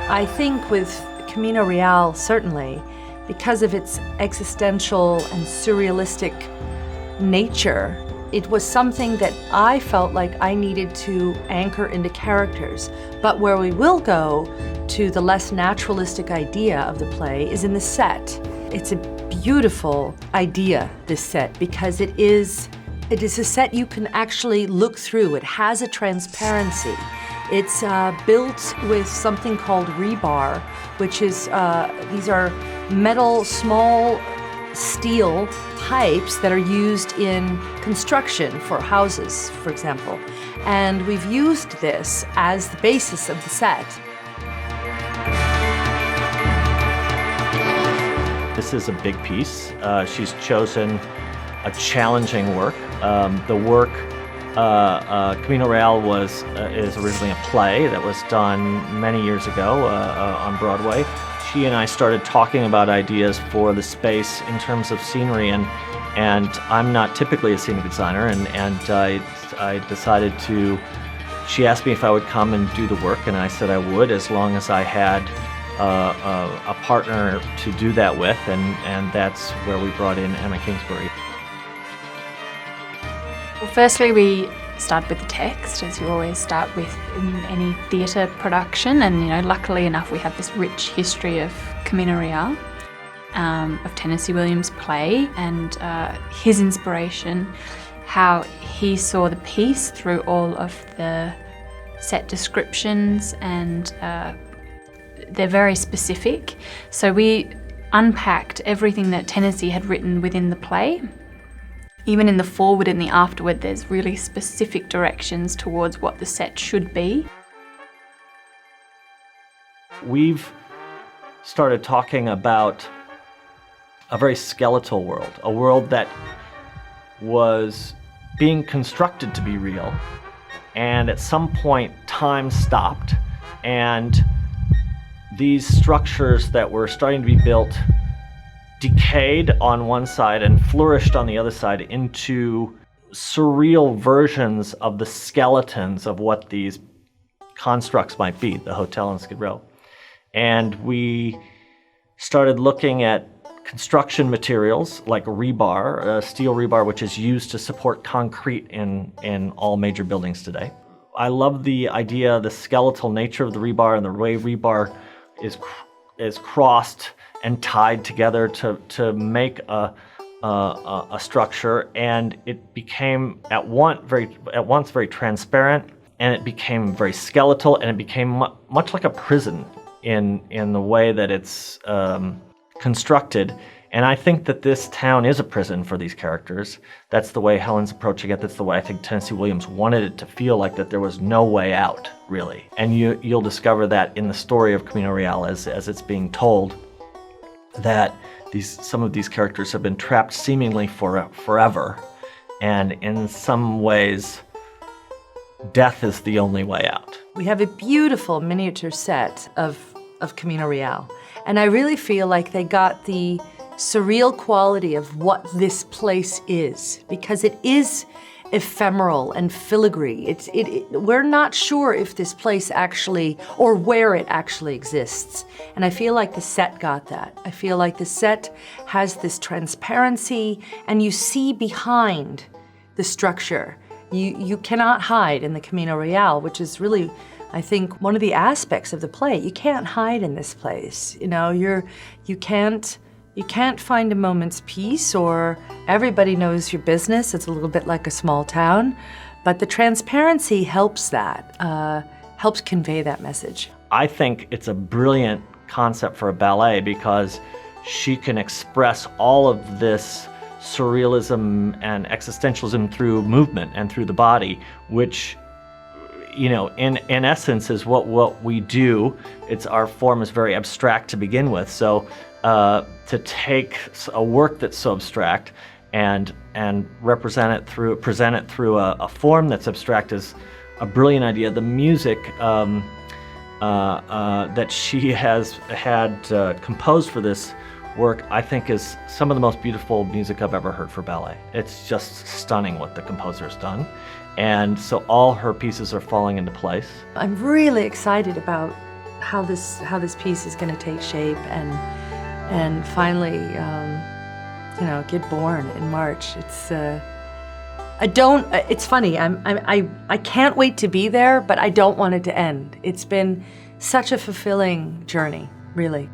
I think with Camino Real, certainly, because of its existential and surrealistic nature, it was something that I felt like I needed to anchor into characters. But where we will go to the less naturalistic idea of the play is in the set. It's a beautiful idea, this set, because it is a set you can actually look through. It has a transparency. It's built with something called rebar, which is, these are metal, small steel pipes that are used in construction for houses, for example. And we've used this as the basis of the set. This is a big piece. She's chosen a challenging work. The work Camino Real is originally a play that was done many years ago on Broadway. She and I started talking about ideas for the space in terms of scenery, and I'm not typically a scenic designer, and I decided to. She asked me if I would come and do the work, and I said I would, as long as I had a partner to do that with, and that's where we brought in Emma Kingsbury. Well, firstly, we start with the text, as you always start with in any theatre production, and luckily enough we have this rich history of Camino Real, of Tennessee Williams' play, and his inspiration, how he saw the piece through all of the set descriptions, and they're very specific. So we unpacked everything that Tennessee had written within the play. Even in the forward and the afterward, there's really specific directions towards what the set should be. We've started talking about a very skeletal world, a world that was being constructed to be real, and at some point time stopped, and these structures that were starting to be built decayed on one side and flourished on the other side into surreal versions of the skeletons of what these constructs might be, the hotel in Skid Row. And we started looking at construction materials like rebar, steel rebar, which is used to support concrete in all major buildings today. I love the idea, the skeletal nature of the rebar and the way rebar is crossed and tied together to make a structure, and it became at once very transparent, and it became very skeletal, and it became much like a prison in the way that it's constructed. And I think that this town is a prison for these characters. That's the way Helen's approaching it. That's the way I think Tennessee Williams wanted it to feel, like that there was no way out, really. And you'll discover that in the story of Camino Real as it's being told, that some of these characters have been trapped seemingly forever, and in some ways death is the only way out. We have a beautiful miniature set of Camino Real, and I really feel like they got the surreal quality of what this place is, because it is ephemeral and filigree. We're not sure if this place actually, or where it actually exists. And I feel like the set got that. I feel like the set has this transparency, and you see behind the structure. You cannot hide in the Camino Real, which is really, I think, one of the aspects of the play. You can't hide in this place. You can't find a moment's peace, or everybody knows your business. It's a little bit like a small town, but the transparency helps helps convey that message. I think it's a brilliant concept for a ballet, because she can express all of this surrealism and existentialism through movement and through the body, which, in essence is what we do. Our form is very abstract to begin with. So to take a work that's so abstract and present it through a form that's abstract is a brilliant idea. The music that she has had composed for this work, I think, is some of the most beautiful music I've ever heard for ballet. It's just stunning what the composer's done. And so all her pieces are falling into place. I'm really excited about how this piece is going to take shape and finally get born in March. It's funny. I can't wait to be there, but I don't want it to end. It's been such a fulfilling journey, really.